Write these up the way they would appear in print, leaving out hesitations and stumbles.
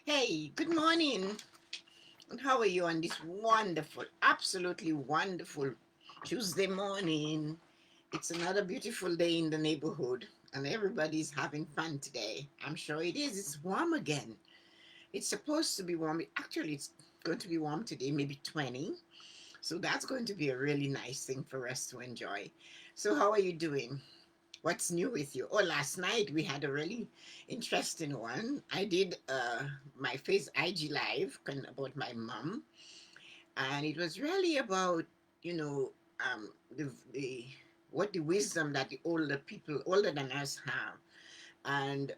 Hey, good morning. And how are you on this wonderful, absolutely wonderful Tuesday morning? It's another beautiful day in the neighborhood, and everybody's having fun today. I'm sure it is. It's warm again. It's supposed to be warm. Actually, it's going to be warm today, maybe 20. So that's going to be a really nice thing for us to enjoy. So, how are you doing? What's new with you? Oh, last night we had a really interesting one. I did my face IG live about my mom, and it was really about you know the what the wisdom that the older people older than us have, and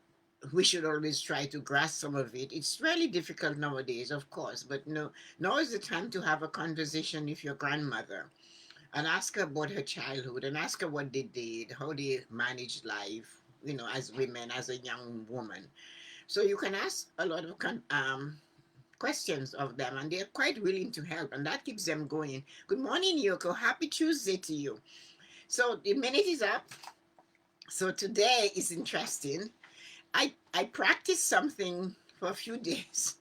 we should always try to grasp some of it. It's really difficult nowadays, of course, but no, now is the time to have a conversation with your grandmother and ask her about her childhood and ask her what they did, how they managed life, as women, as a young woman. So you can ask a lot of questions of them, and they're quite willing to help, and that keeps them going. Good morning, Yoko. Happy Tuesday to you. So the minute is up. So today is interesting. I practiced something for a few days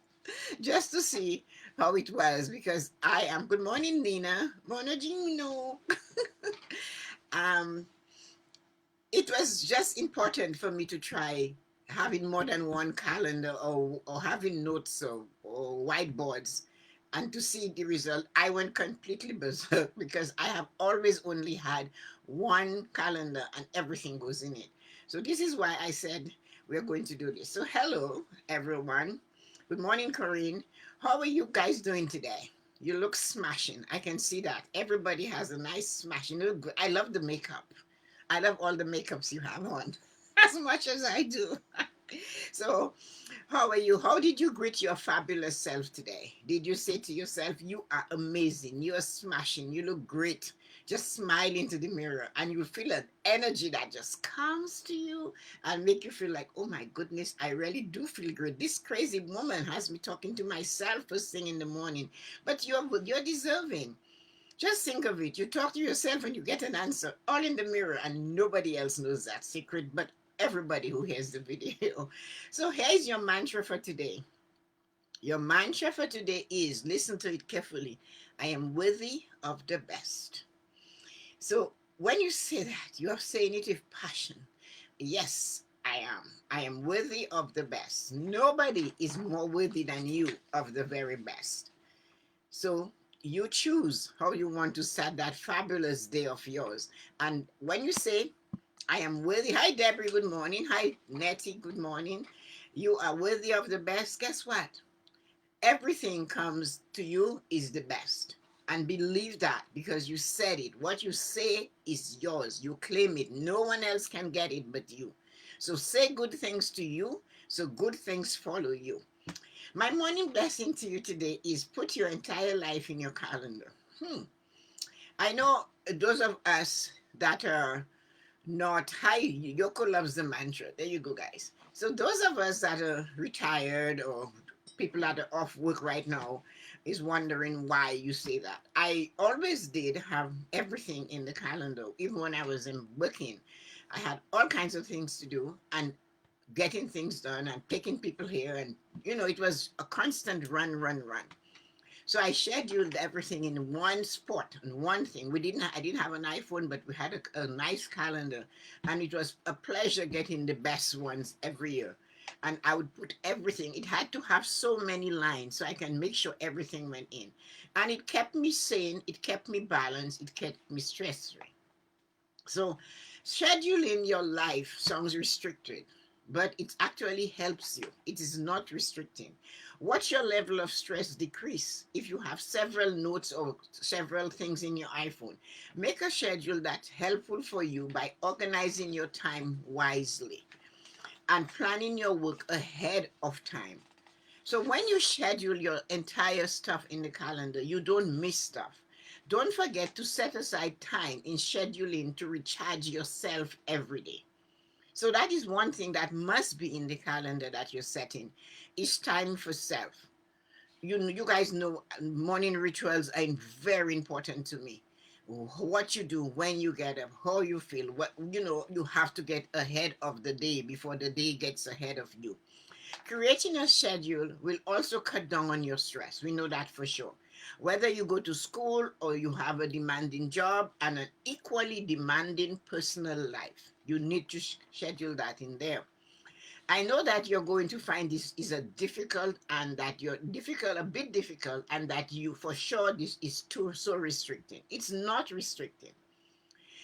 just to see how it was because I am. Good morning, Nina. Monogino. um, it was just important for me to try having more than one calendar or having notes or whiteboards and to see the result. I went completely berserk because I have always only had one calendar and everything goes in it. So this is why I said we're going to do this. So hello everyone. Good morning, Corinne. How are you guys doing today? You look smashing. I can see that. Everybody has a nice smashing. You look good. I love the makeup. I love all the makeups you have on as much as I do. So, how are you? How did you greet your fabulous self today? Did you say to yourself, "You are amazing, you are smashing, you look great"? Just smile into the mirror and you feel an energy that just comes to you and make you feel like, oh my goodness, I really do feel great. This crazy woman has me talking to myself first thing in the morning. But you're deserving. Just think of it. You talk to yourself and you get an answer all in the mirror, and nobody else knows that secret but everybody who hears the video. So, here's your mantra for today. Your mantra for today is listen to it carefully. I am worthy of the best. So, when you say that, you are saying it with passion. Yes, I am. I am worthy of the best. Nobody is more worthy than you of the very best. So you choose how you want to start that fabulous day of yours. And when you say, I am worthy, hi Debbie, good morning. Hi Nettie, good morning. You are worthy of the best. Guess what? Everything comes to you is the best. And believe that because you said it. What you say is yours. You claim it. No one else can get it but you. So say good things to you, so good things follow you. My morning blessing to you today is put your entire life in your calendar. I know those of us that are not high, Yoko loves the mantra. There you go, guys. So, those of us that are retired or people that are off work right now is wondering why you say that. I always did have everything in the calendar, even when I was in working. I had all kinds of things to do, and getting things done and taking people here, and it was a constant run, run, run. So I scheduled everything in one spot and one thing. I didn't have an iPhone, but we had a nice calendar, and it was a pleasure getting the best ones every year. And I would put everything. It had to have so many lines so I can make sure everything went in, and it kept me sane. It kept me balanced. It kept me stress free. So, scheduling your life sounds restricted, but it actually helps you. It is not restricting. Watch your level of stress decrease if you have several notes or several things in your iPhone. Make a schedule that's helpful for you by organizing your time wisely and planning your work ahead of time. So when you schedule your entire stuff in the calendar, you don't miss stuff. Don't forget to set aside time in scheduling to recharge yourself every day. So that is one thing that must be in the calendar that you're setting. Is time for self. You guys know morning rituals are very important to me. What you do when you get up, how you feel, what you have to get ahead of the day before the day gets ahead of you. Creating a schedule will also cut down on your stress. We know that for sure. Whether you go to school or you have a demanding job and an equally demanding personal life, you need to schedule that in there. I know that you're going to find this is a difficult and that you're difficult, a bit difficult, and that you for sure this is too so restricting. It's not restricting.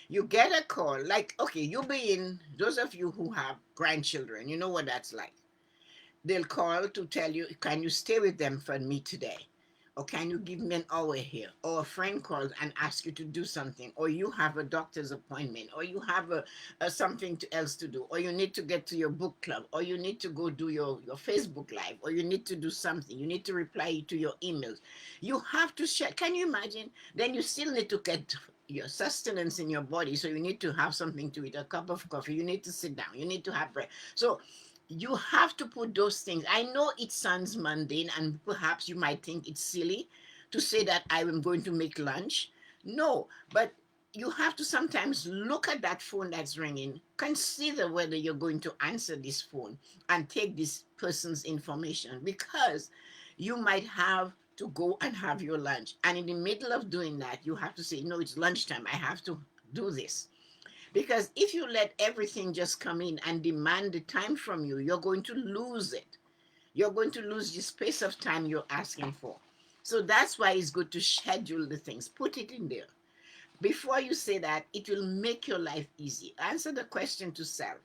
You get a call, like, okay, you be in, those of you who have grandchildren, you know what that's like. They'll call to tell you, can you stay with them for me today? Or can you give me an hour here? Or a friend calls and asks you to do something, or you have a doctor's appointment, or you have a something else to do, or you need to get to your book club, or you need to go do your Facebook live, or you need to do something, you need to reply to your emails. You have to share. Can you imagine? Then you still need to get your sustenance in your body. So you need to have something to eat, a cup of coffee, you need to sit down, you need to have bread. So you have to put those things. I know it sounds mundane and perhaps you might think it's silly to say that I am going to make lunch. No, but you have to sometimes look at that phone that's ringing, consider whether you're going to answer this phone and take this person's information, because you might have to go and have your lunch. And in the middle of doing that, you have to say, no, it's lunchtime. I have to do this. Because if you let everything just come in and demand the time from you, you're going to lose it. You're going to lose the space of time you're asking for. So that's why it's good to schedule the things, put it in there. Before you say that, it will make your life easy. Answer the question to self.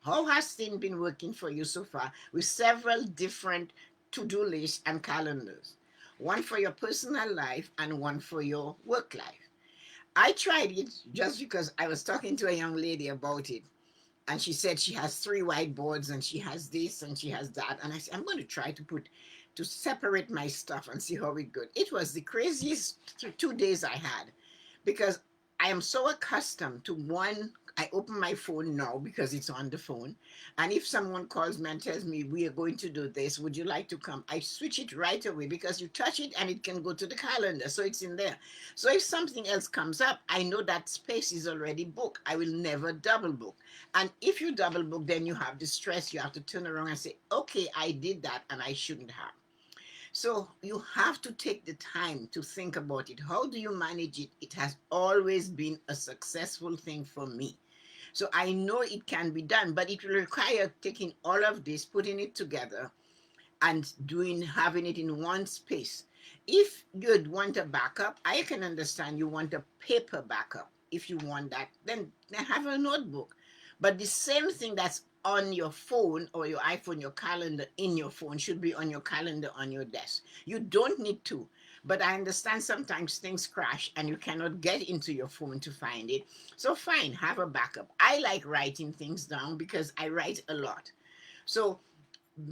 How has things been working for you so far with several different to-do lists and calendars? One for your personal life and one for your work life. I tried it just because I was talking to a young lady about it. And she said she has three whiteboards and she has this and she has that. And I said, I'm going to try to separate my stuff and see how it goes. It was the craziest 2 days I had, because I am so accustomed to one. I open my phone now because it's on the phone. And if someone calls me and tells me, we are going to do this, would you like to come? I switch it right away because you touch it and it can go to the calendar. So it's in there. So if something else comes up, I know that space is already booked. I will never double book. And if you double book, then you have the stress. You have to turn around and say, okay, I did that and I shouldn't have. So you have to take the time to think about it. How do you manage it? It has always been a successful thing for me. So I know it can be done, but it will require taking all of this, putting it together, and doing having it in one space. If you'd want a backup, I can understand you want a paper backup. If you want that, then have a notebook. But the same thing that's on your phone or your iPhone, your calendar in your phone should be on your calendar on your desk. You don't need to. But I understand sometimes things crash and you cannot get into your phone to find it. So fine, have a backup. I like writing things down because I write a lot. So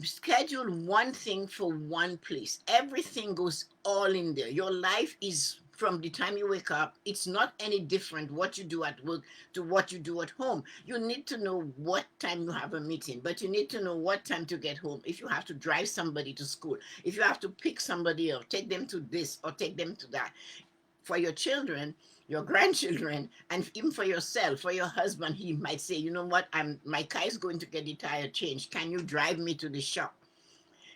schedule one thing for one place. Everything goes all in there. Your life is from the time you wake up, it's not any different what you do at work to what you do at home. You need to know what time you have a meeting, but you need to know what time to get home. If you have to drive somebody to school, if you have to pick somebody up, take them to this or take them to that, for your children, your grandchildren, and even for yourself, for your husband, he might say, you know what, my car is going to get the tire changed. Can you drive me to the shop?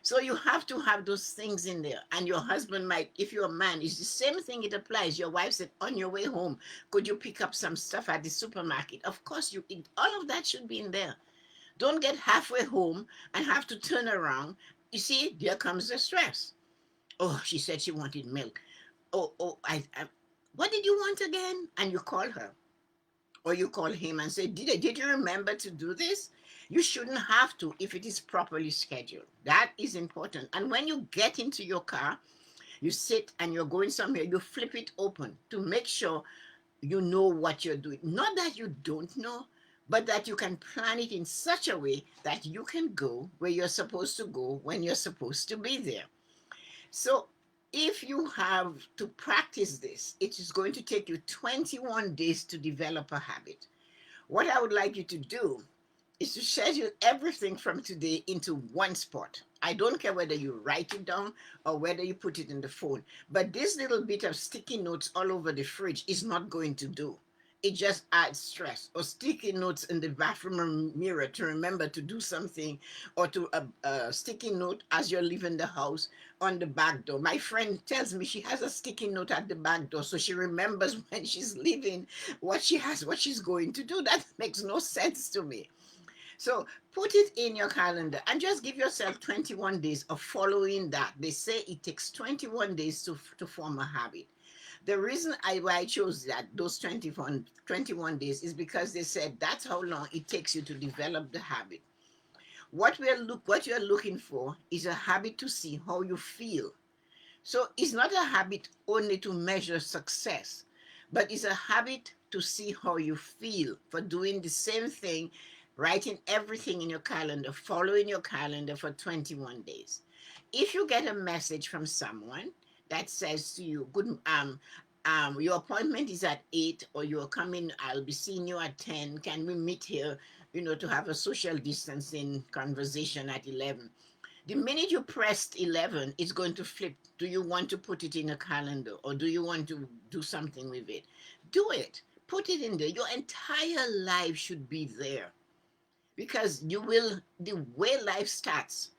So you have to have those things in there. And your husband might, if you're a man, it's the same thing it applies. Your wife said, on your way home, could you pick up some stuff at the supermarket? Of course, all of that should be in there. Don't get halfway home and have to turn around. You see, there comes the stress. Oh, she said she wanted milk. I what did you want again? And you call her or you call him and say, did you remember to do this? You shouldn't have to if it is properly scheduled. That is important. And when you get into your car, you sit and you're going somewhere, you flip it open to make sure you know what you're doing. Not that you don't know, but that you can plan it in such a way that you can go where you're supposed to go when you're supposed to be there. So if you have to practice this, it is going to take you 21 days to develop a habit. What I would like you to do is to schedule everything from today into one spot. I don't care whether you write it down or whether you put it in the phone, but this little bit of sticky notes all over the fridge is not going to do. it just adds stress. Or sticky notes in the bathroom mirror to remember to do something, or to a sticky note as you're leaving the house on the back door. My friend tells me she has a sticky note at the back door so she remembers when she's leaving what she's going to do. That makes no sense to me. So put it in your calendar and just give yourself 21 days of following that. They say it takes 21 days to form a habit. The reason why I chose that, those 21 days, is because they said that's how long it takes you to develop the habit. What you're looking for is a habit to see how you feel. So it's not a habit only to measure success, but it's a habit to see how you feel for doing the same thing, writing everything in your calendar, following your calendar for 21 days. If you get a message from someone that says to you, good, your appointment is at 8, or you're coming, I'll be seeing you at 10. Can we meet here, to have a social distancing conversation at 11? The minute you pressed 11, it's going to flip. Do you want to put it in a calendar, or do you want to do something with it? Do it. Put it in there. Your entire life should be there, because the way life starts,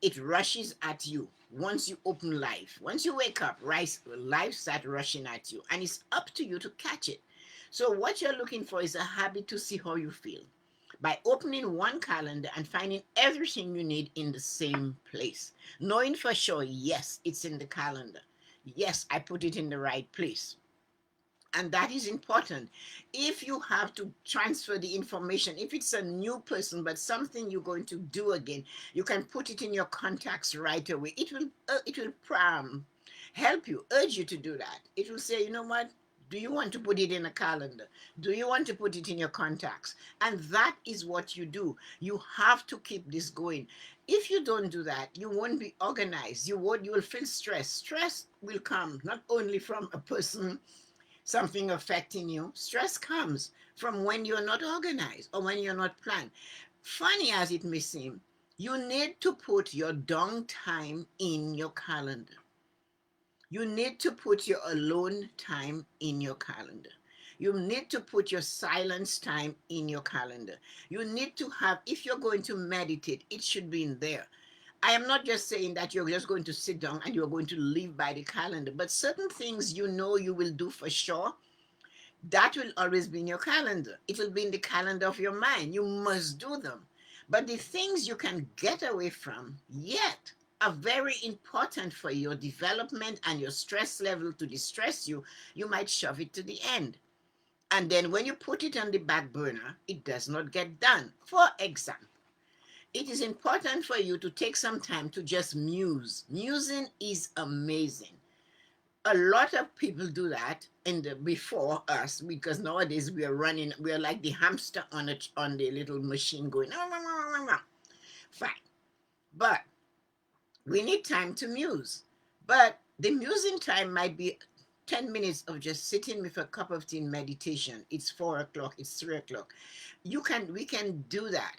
it rushes at you once you open life. Once you wake up, life starts rushing at you, and it's up to you to catch it. So what you're looking for is a habit to see how you feel by opening one calendar and finding everything you need in the same place. Knowing for sure, yes, it's in the calendar. Yes, I put it in the right place. And that is important. If you have to transfer the information, if it's a new person but something you're going to do again, you can put it in your contacts right away. It will help you, urge you to do that. It will say, you know what, do you want to put it in a calendar? Do you want to put it in your contacts? And that is what you do. You have to keep this going. If you don't do that, you won't be organized. You will feel stress. Stress will come not only from a person, something affecting you. Stress comes from when you're not organized or when you're not planned. Funny as it may seem, you need to put your downtime in your calendar. You need to put your alone time in your calendar. You need to put your silence time in your calendar. You need to have, if you're going to meditate, it should be in there. I am not just saying that you're just going to sit down and you're going to live by the calendar, but certain things you will do for sure, that will always be in your calendar. It will be in the calendar of your mind. You must do them. But the things you can get away from, yet are very important for your development and your stress level to distress you, you might shove it to the end. And then when you put it on the back burner, it does not get done. For example, it is important for you to take some time to just muse. Musing is amazing. A lot of people do that in the before us, because nowadays we are like the hamster on the little machine going fine. But we need time to muse. But the musing time might be 10 minutes of just sitting with a cup of tea in meditation. It's 4 o'clock, it's 3 o'clock. We can do that.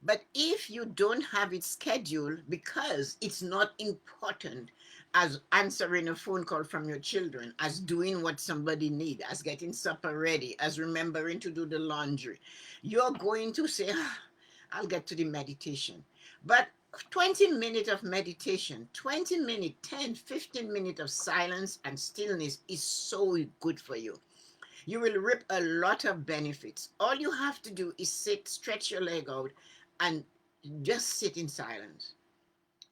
But if you don't have it scheduled because it's not important, as answering a phone call from your children, as doing what somebody need, as getting supper ready, as remembering to do the laundry, you're going to say, I'll get to the meditation. But 20 minutes of meditation, 20 minutes, 10, 15 minutes of silence and stillness is so good for you. You will reap a lot of benefits. All you have to do is sit, stretch your leg out, and just sit in silence.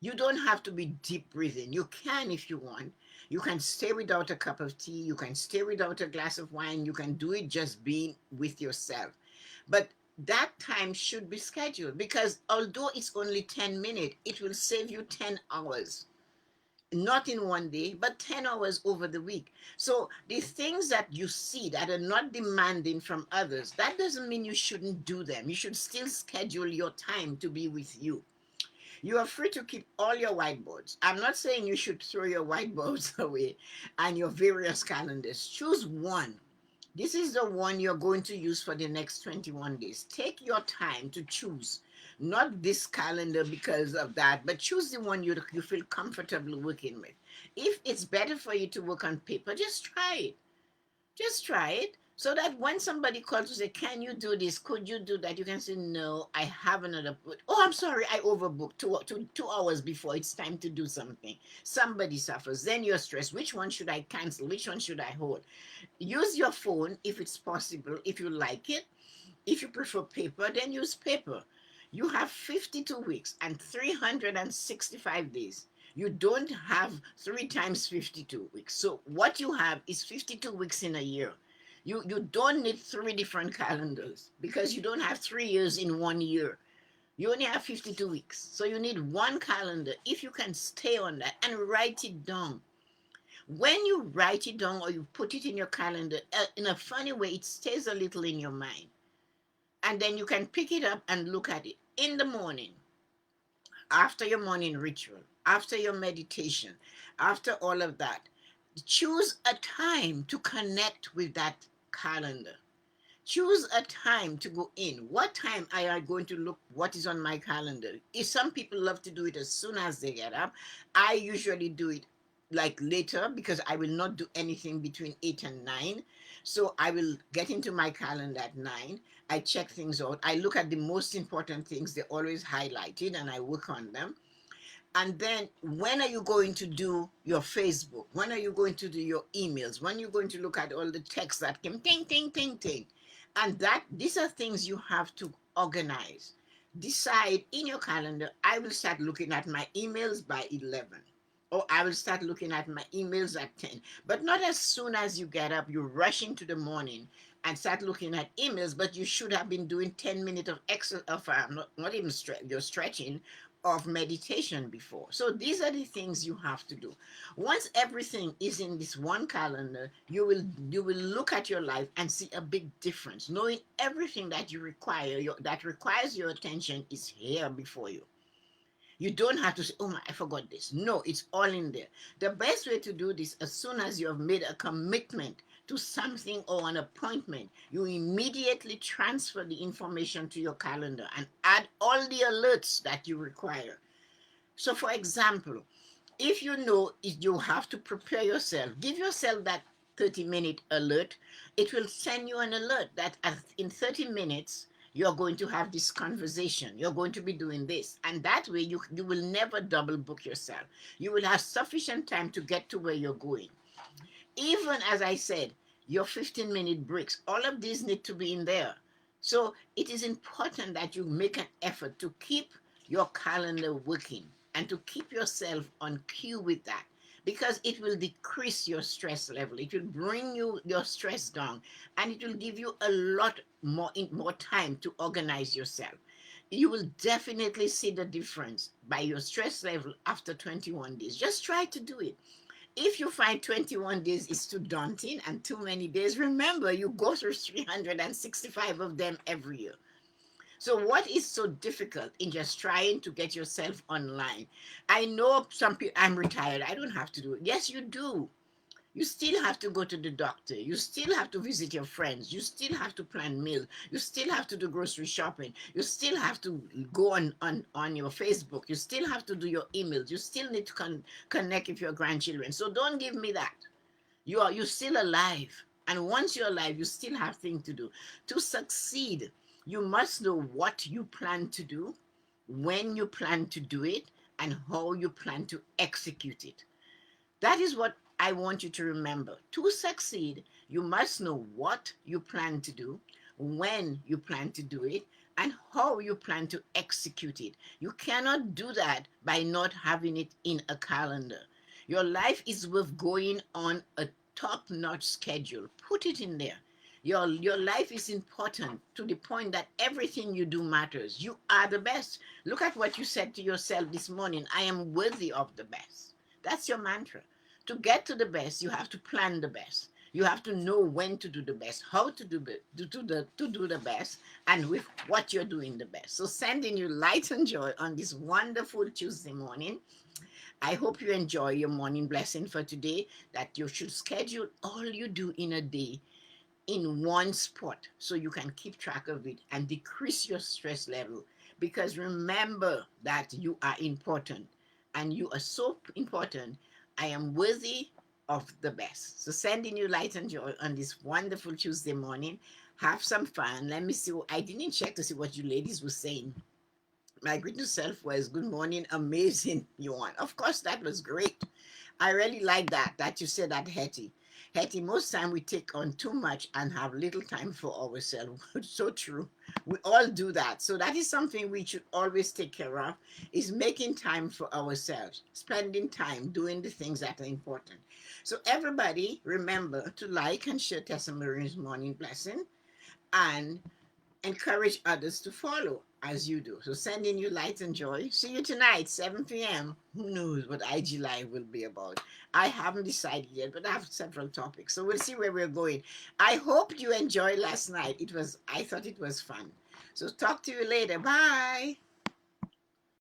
You don't have to be deep breathing. You can if you want. You can stay without a cup of tea. You can stay without a glass of wine. You can do it just being with yourself. But that time should be scheduled, because although it's only 10 minutes, it will save you 10 hours. Not in one day, but 10 hours over the week. So the things that you see that are not demanding from others, that doesn't mean you shouldn't do them. You should still schedule your time to be with you. You are free to keep all your whiteboards. I'm not saying you should throw your whiteboards away and your various calendars. Choose one. This is the one you're going to use for the next 21 days. Take your time to choose. Not this calendar because of that, but choose the one you feel comfortable working with. If it's better for you to work on paper, just try it. Just try it. So that when somebody calls to say, can you do this? Could you do that? You can say, no, I have another. Oh, I'm sorry, I overbooked 2 hours before it's time to do something. Somebody suffers. Then you're stressed. Which one should I cancel? Which one should I hold? Use your phone if it's possible, if you like it. If you prefer paper, then use paper. You have 52 weeks and 365 days. You don't have 3 times 52 weeks. So what you have is 52 weeks in a year. You don't need three different calendars because you don't have 3 years in 1 year. You only have 52 weeks. So you need one calendar. If you can stay on that and write it down. When you write it down or you put it in your calendar, in a funny way, it stays a little in your mind. And then you can pick it up and look at it in the morning, after your morning ritual, after your meditation, after all of that. Choose a time to connect with that calendar. Choose a time to go in. What time are I going to look what is on my calendar? If some people love to do it as soon as they get up, I usually do it like later because I will not do anything between 8 and 9. So I will get into my calendar at 9. I check things out. I look at the most important things, they're always highlighted, and I work on them. And then when are you going to do your Facebook? When are you going to do your emails? When are you going to look at all the texts that came ting, ting, ting, ting? And that these are things you have to organize. Decide in your calendar, I will start looking at my emails by 11. Or I will start looking at my emails at 10. But not as soon as you get up, you rush into the morning and start looking at emails, but you should have been doing 10 minutes of exercise, of not even your stretching, of meditation before. So these are the things you have to do. Once everything is in this one calendar, you will look at your life and see a big difference, knowing everything that you require, that requires your attention is here before you. You don't have to say, oh my, I forgot this. No, it's all in there. The best way to do this, as soon as you have made a commitment to something or an appointment, you immediately transfer the information to your calendar and add all the alerts that you require. So, for example, if you know you have to prepare yourself, give yourself that 30-minute alert. It will send you an alert that in 30 minutes, you're going to have this conversation. You're going to be doing this. And that way, you will never double book yourself. You will have sufficient time to get to where you're going. Even as I said, your 15-minute breaks, all of these need to be in there. So it is important that you make an effort to keep your calendar working and to keep yourself on cue with that because it will decrease your stress level. It will bring your stress down and it will give you a lot more time to organize yourself. You will definitely see the difference by your stress level after 21 days. Just try to do it. If you find 21 days is too daunting and too many days, remember you go through 365 of them every year. So, what is so difficult in just trying to get yourself online? I know some people, I'm retired, I don't have to do it. Yes, you do. You still have to go to the doctor. You still have to visit your friends. You still have to plan meals. You still have to do grocery shopping. You still have to go on your Facebook. You still have to do your emails. You still need to connect with your grandchildren. So don't give me that. You're still alive. And once you're alive, you still have things to do. To succeed, you must know what you plan to do, when you plan to do it, and how you plan to execute it. That is what I want you to remember. To succeed, you must know what you plan to do, when you plan to do it, and how you plan to execute it. You cannot do that by not having it in a calendar. Your life is worth going on a top notch schedule. Put it in there. Your life is important to the point that everything you do matters. You are the best. Look at what you said to yourself this morning. I am worthy of the best. That's your mantra. To get to the best, you have to plan the best. You have to know when to do the best, how to do the best, and with what you're doing the best. So sending you light and joy on this wonderful Tuesday morning. I hope you enjoy your morning blessing for today, that you should schedule all you do in a day in one spot so you can keep track of it and decrease your stress level. Because remember that you are important and you are so important. I am worthy of the best. So sending you light and joy on this wonderful Tuesday morning. Have some fun. Let me see. I didn't check to see what you ladies were saying. My greeting self was good morning, amazing, Yuan. Of course, that was great. I really like that you said that, Hetty. Hetty, most time we take on too much and have little time for ourselves. So true. We all do that. So that is something we should always take care of, is making time for ourselves, spending time doing the things that are important. So everybody remember to like and share Tessa-Marie's morning blessing and encourage others to follow as you do. So sending you light and joy. See you tonight, 7 p.m. Who knows what IG Live will be about? I haven't decided yet, but I have several topics. So we'll see where we're going. I hope you enjoyed last night. I thought it was fun. So talk to you later. Bye.